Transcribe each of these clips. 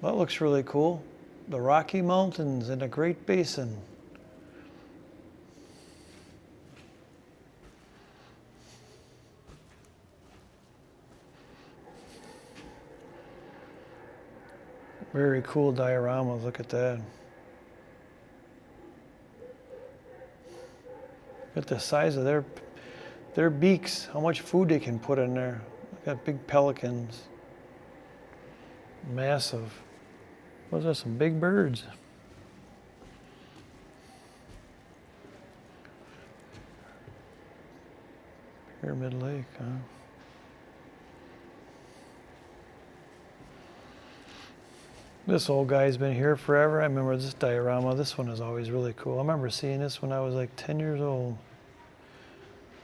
That looks really cool. The Rocky Mountains and the Great Basin. Very cool dioramas, look at that. Look at the size of their beaks, how much food they can put in there. Look at big pelicans. Massive. Those are some big birds. Pyramid Lake, huh? This old guy's been here forever. I remember this diorama. This one is always really cool. I remember seeing this when I was like 10 years old.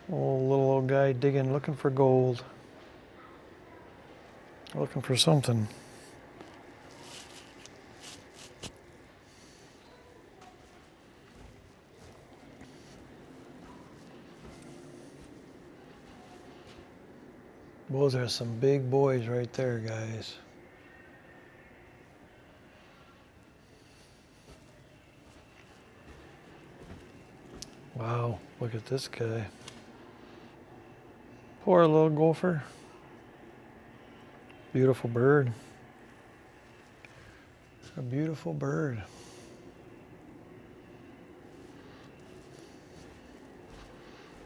Little old guy digging, looking for gold. Looking for something. Those are some big boys right there, guys. Wow, look at this guy. Poor little gopher. Beautiful bird. A beautiful bird.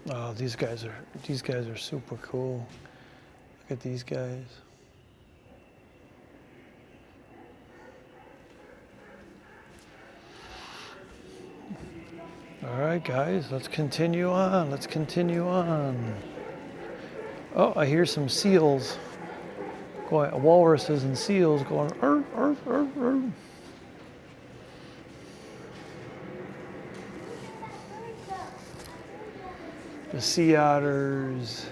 Oh, these guys are super cool. Look at these guys. All right, guys, let's continue on. Let's continue on. Oh, I hear some seals going, walruses and seals going, arf, arf, arf, arf. The sea otters.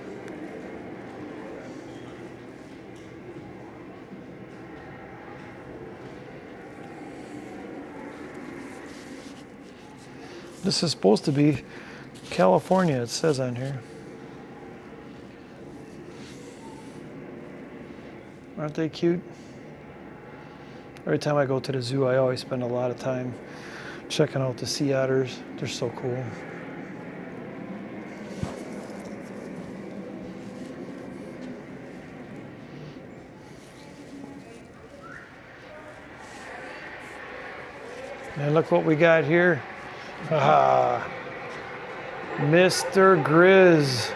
This is supposed to be California, it says on here. Aren't they cute? Every time I go to the zoo, I always spend a lot of time checking out the sea otters. They're so cool. And look what we got here. Ah, Mr. Grizz.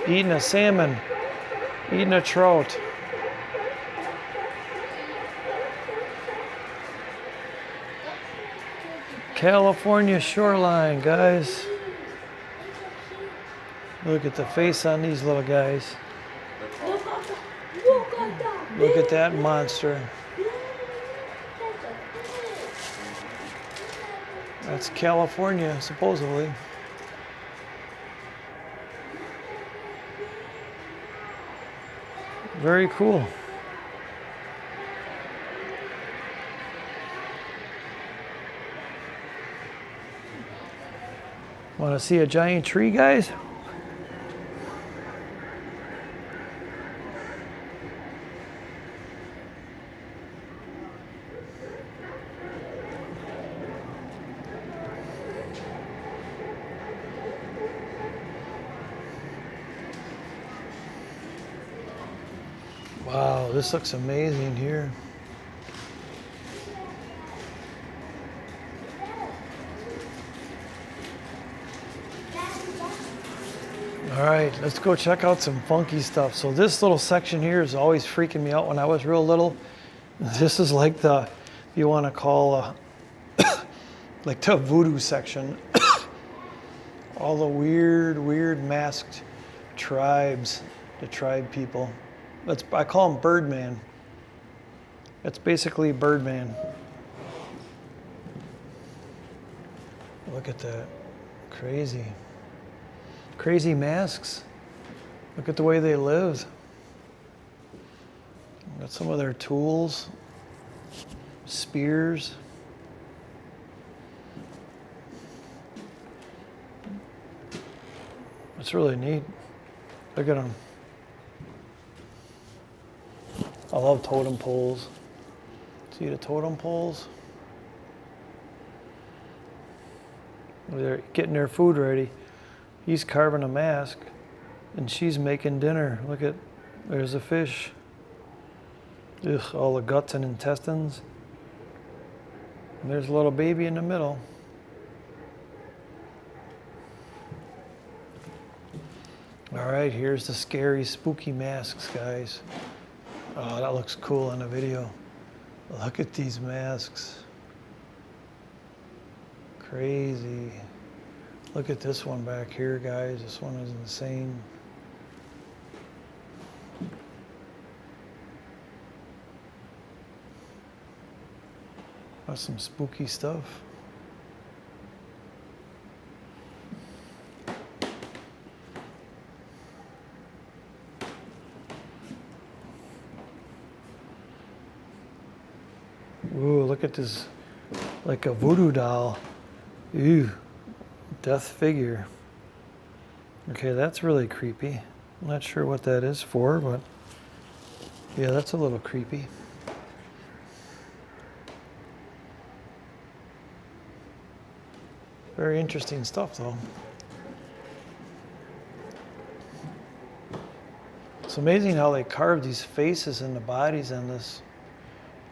Eating a salmon, eating a trout. California shoreline, guys. Look at the face on these little guys. Look at that monster. That's California, supposedly. Very cool. Want to see a giant tree, guys? Wow, this looks amazing here. All right, let's go check out some funky stuff. So this little section here is always freaking me out when I was real little. This is like the, if you want to call, like the voodoo section. All the weird masked tribes, the tribe people. I call them Birdman. It's basically Birdman. Look at that. Crazy. Crazy masks. Look at the way they live. Got some of their tools. Spears. It's really neat. Look at them. I love totem poles. See the totem poles? They're getting their food ready. He's carving a mask and she's making dinner. Look at, there's a fish. Ugh, all the guts and intestines. And there's a little baby in the middle. All right, here's the scary, spooky masks, guys. Oh, that looks cool on the video. Look at these masks. Crazy. Look at this one back here, guys. This one is insane. That's some spooky stuff. Ooh, look at this, like a voodoo doll. Ew, death figure. Okay, that's really creepy. I'm not sure what that is for, but yeah, that's a little creepy. Very interesting stuff, though. It's amazing how they carve these faces and the bodies on this,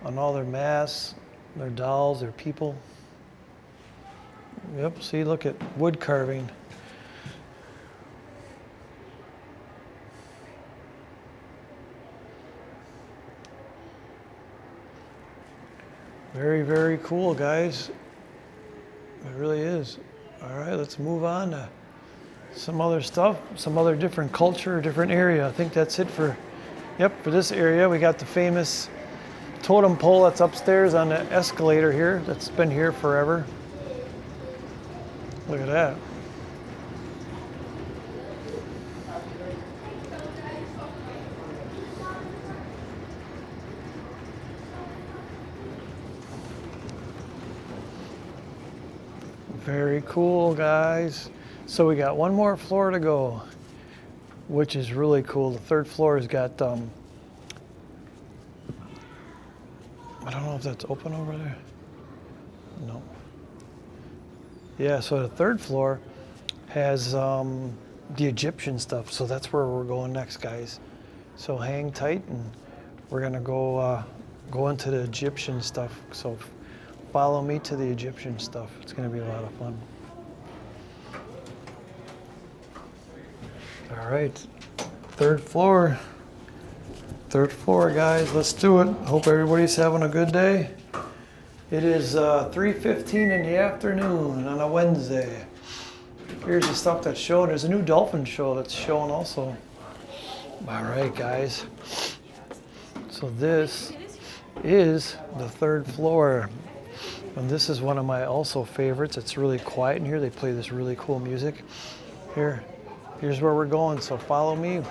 on all their masks, their dolls, their people. Yep, see, look at wood carving. Very, very cool, guys. It really is. All right, let's move on to some other stuff, some other different culture, different area. I think that's it for, yep, for this area. We got the famous totem pole that's upstairs on the escalator here. That's been here forever. Look at that. Very cool, guys. So we got one more floor to go, which is really cool. The third floor has got, I don't know if that's open over there. No. Yeah, so the third floor has the Egyptian stuff. So that's where we're going next, guys. So hang tight, and we're gonna go into the Egyptian stuff. So follow me to the Egyptian stuff. It's gonna be a lot of fun. All right, third floor. Third floor, guys, let's do it. Hope everybody's having a good day. It is 3:15 in the afternoon on a Wednesday. Here's the stuff that's shown. There's a new dolphin show that's shown also. All right, guys. So this is the third floor. And this is one of my also favorites. It's really quiet in here. They play this really cool music. Here's where we're going. So follow me.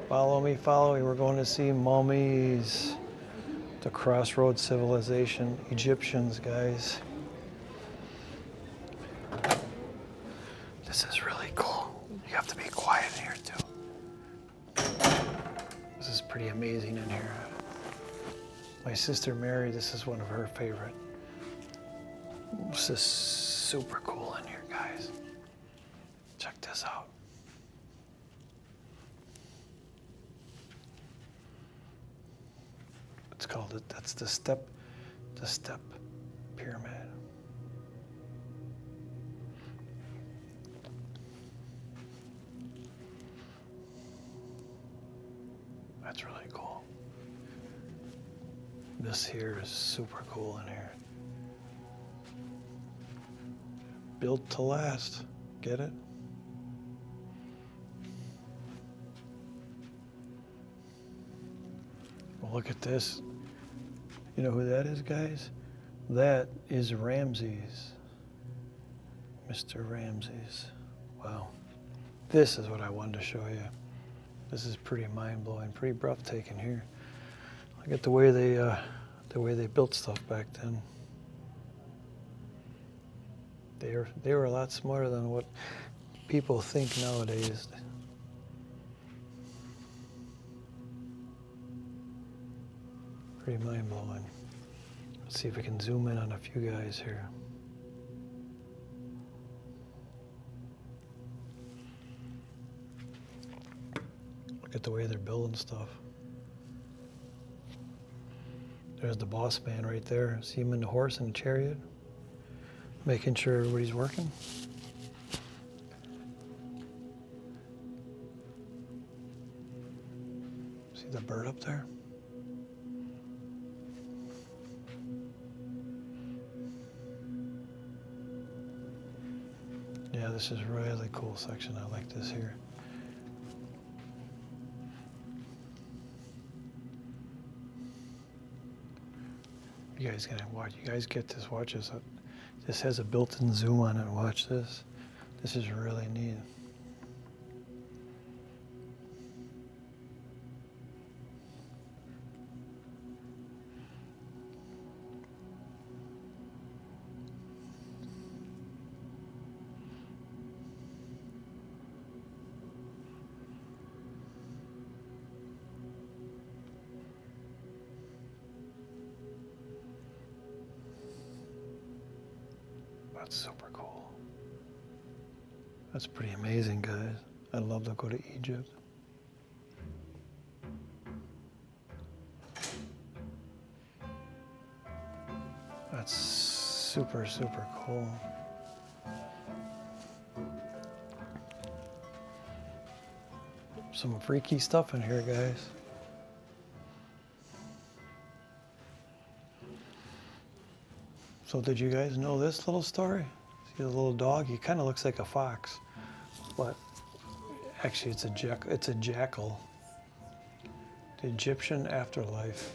Follow me, follow me. We're going to see mummies. The Crossroads Civilization, Egyptians, guys. This is really cool. You have to be quiet in here too. This is pretty amazing in here. My sister Mary, this is one of her favorite. This is super cool in here, guys. Check this out. It's called it, that's the step pyramid. That's really cool. This here is super cool in here. Built to last. Get it? Well, look at this. You know who that is, guys? That is Ramses. Mr. Ramses. Wow. This is what I wanted to show you. This is pretty mind-blowing, pretty breathtaking here. Look at the way they built stuff back then. They were a lot smarter than what people think nowadays. Pretty mind-blowing. Let's see if we can zoom in on a few guys here. Look at the way they're building stuff. There's the boss man right there. See him in the horse and the chariot? Making sure everybody's working. See the bird up there? Yeah, this is a really cool section. I like this here. You guys gonna watch? You guys get this? Watch this. This has a built-in zoom on it. Watch this. This is really neat. That's super cool. That's pretty amazing, guys. I'd love to go to Egypt. That's super, super cool. Some freaky stuff in here, guys. So did you guys know this little story? See the little dog? He kind of looks like a fox, but actually it's a jackal. The Egyptian afterlife.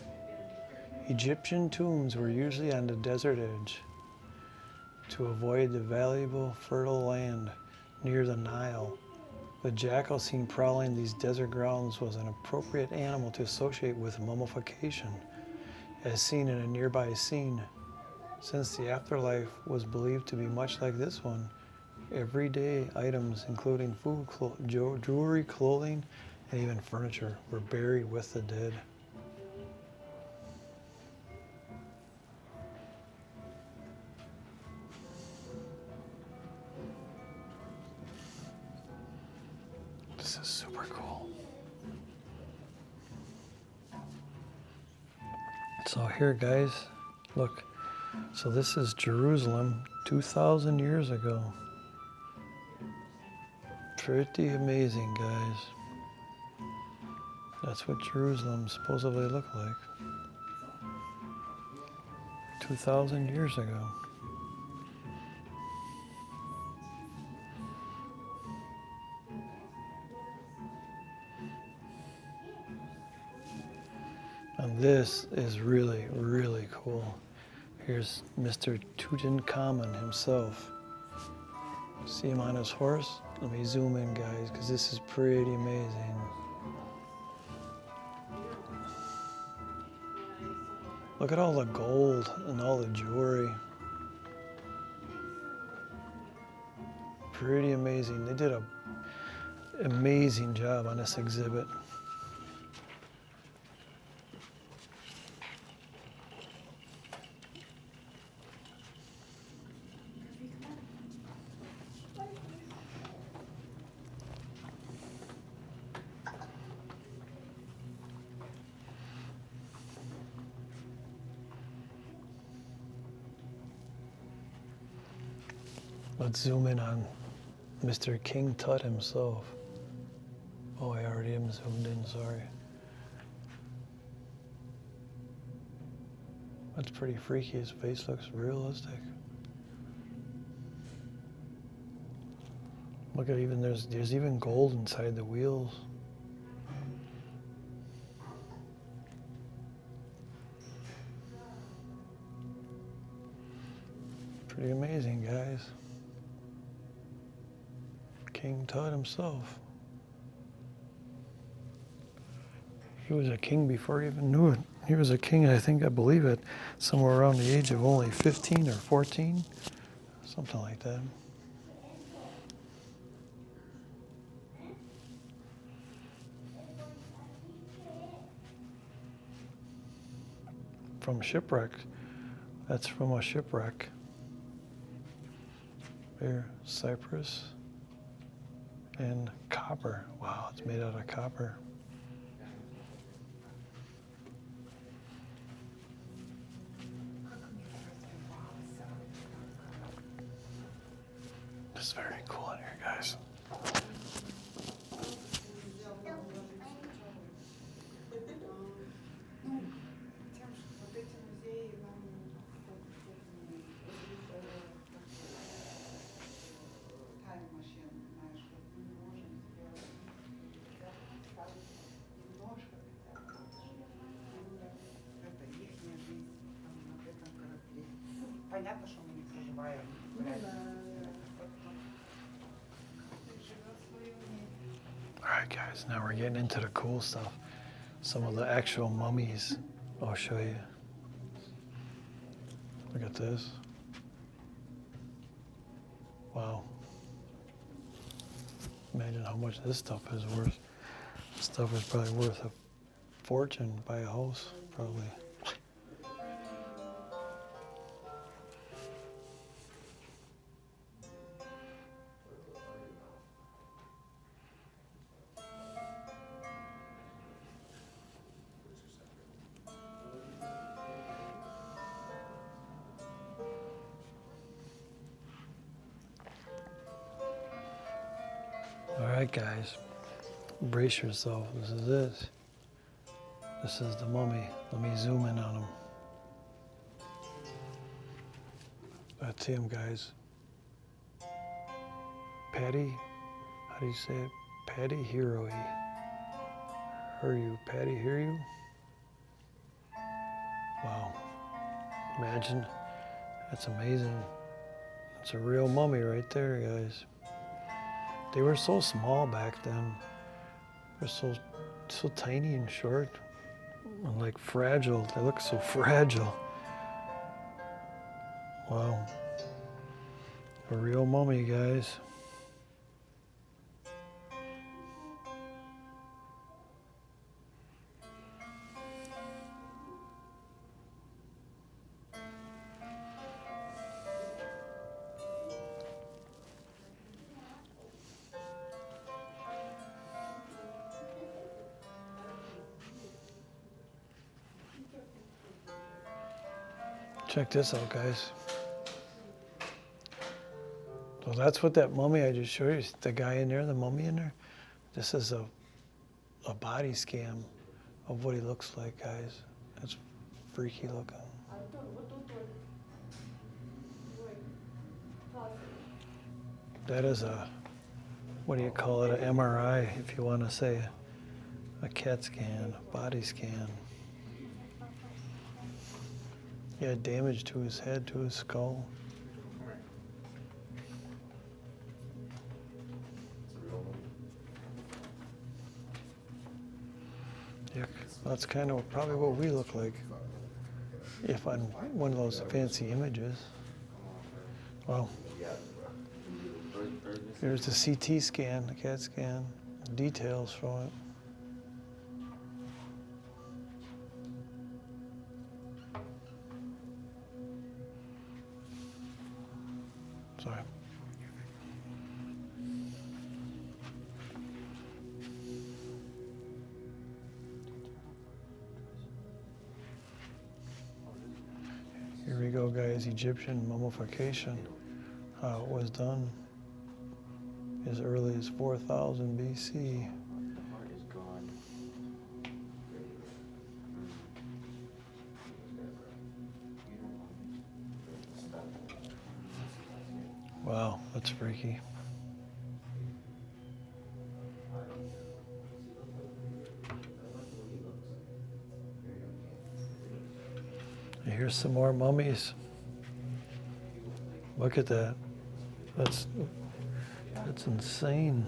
Egyptian tombs were usually on the desert edge to avoid the valuable fertile land near the Nile. The jackal seen prowling these desert grounds was an appropriate animal to associate with mummification, as seen in a nearby scene. Since the afterlife was believed to be much like this one, everyday items including food, jewelry, clothing, and even furniture were buried with the dead. This is super cool. So here, guys, look. So this is Jerusalem 2,000 years ago. Pretty amazing, guys. That's what Jerusalem supposedly looked like 2,000 years ago. And this is really, really cool. Here's Mr. Tutankhamun himself. See him on his horse? Let me zoom in, guys, because this is pretty amazing. Look at all the gold and all the jewelry. Pretty amazing. They did an amazing job on this exhibit. Let's zoom in on Mr. King Tut himself. Oh, I already am zoomed in, sorry. That's pretty freaky. His face looks realistic. Look at even, there's even gold inside the wheels. Pretty amazing, guys. King Tut himself. He was a king before he even knew it. He was a king, I believe it, somewhere around the age of only 15 or 14, something like that. from shipwreck. That's from a shipwreck. Here, cypress and copper. Wow, it's made out of copper. It's very cool in here, guys. Понятно, что мы не проживаем. All right, guys, now we're getting into the cool stuff. Some of the actual mummies. I'll show you. Look at this. Wow. Imagine how much this stuff is worth. This stuff is probably worth a fortune. Buy a house, probably. All right, guys, brace yourself. This is it. This is the mummy. Let me zoom in on him. That's him, guys. Patty, how do you say it? Patty Hiroi. Patty Hiryu? Wow. Imagine. That's amazing. It's a real mummy right there, guys. They were so small back then. They're so tiny and short and like fragile. They look so fragile. Wow. A real mummy, guys. Check this out, guys. So that's what that mummy I just showed you, the guy in there, the mummy in there. This is a body scan of what he looks like, guys. It's freaky looking. That is a, what do you call it, an MRI, if you want to say, a CAT scan, body scan. He had damage to his head, to his skull. Yeah, that's kind of probably what we look like if on one of those fancy images. Well, here's the CT scan, the CAT scan, details from it. Sorry. Here we go, guys. Egyptian mummification. How it was done as early as 4000 BC. Wow, that's freaky. Here's some more mummies. Look at that. That's insane.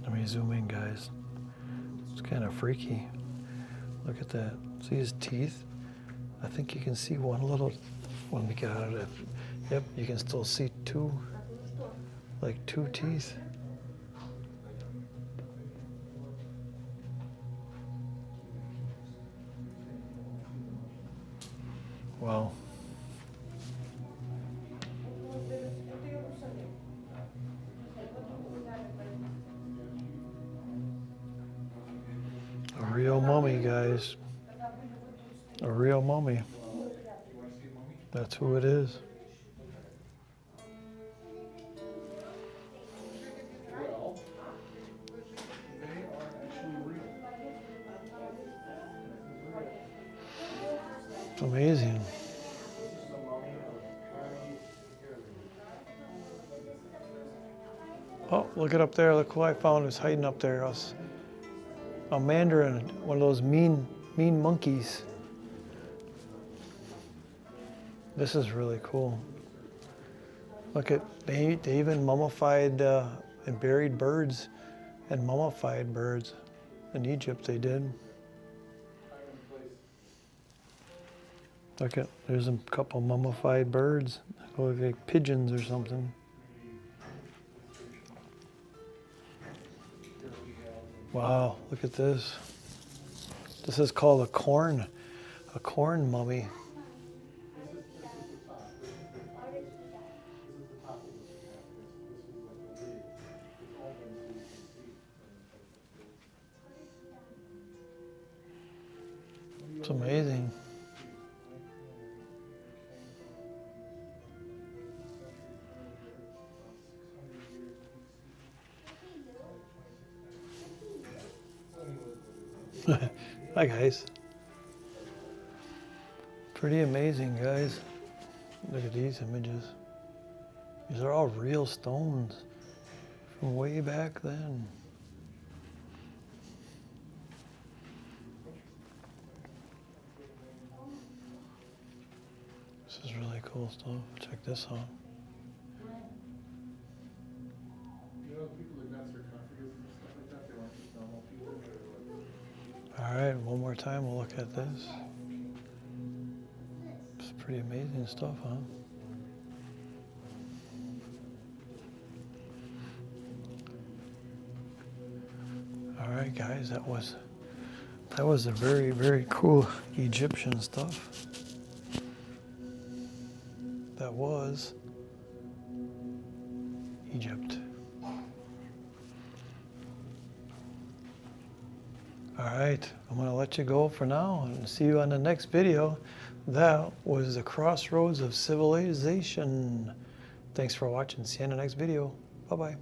Let me zoom in, guys. It's kind of freaky. Look at that. See his teeth? I think you can see one little, when we get out of it. Yep, you can still see two teeth. Wow. A real mummy, guys. A real mummy. That's who it is. Well, they are actually real. It's amazing. This is the mummy of Connie Harewood. Oh, look it up there. Look who I found is hiding up there. A mandarin, one of those mean monkeys. This is really cool. Look at, they even mummified and buried birds and mummified birds. In Egypt they did. Look at, there's a couple mummified birds. Look like pigeons or something. Wow, look at this. This is called a corn mummy. It's amazing. Hi guys. Pretty amazing, guys. Look at these images. These are all real stones from way back then. This is really cool stuff. Check this out. You know, people that got sarcophagus and stuff like that, they weren't just normal people. All right, one more time, we'll look at this. It's pretty amazing stuff, huh? All right, guys, that was a very, very cool Egyptian stuff. That was Egypt. All right, I'm gonna let you go for now and see you on the next video. That was the crossroads of civilization. Thanks for watching. See you in the next video. Bye-bye.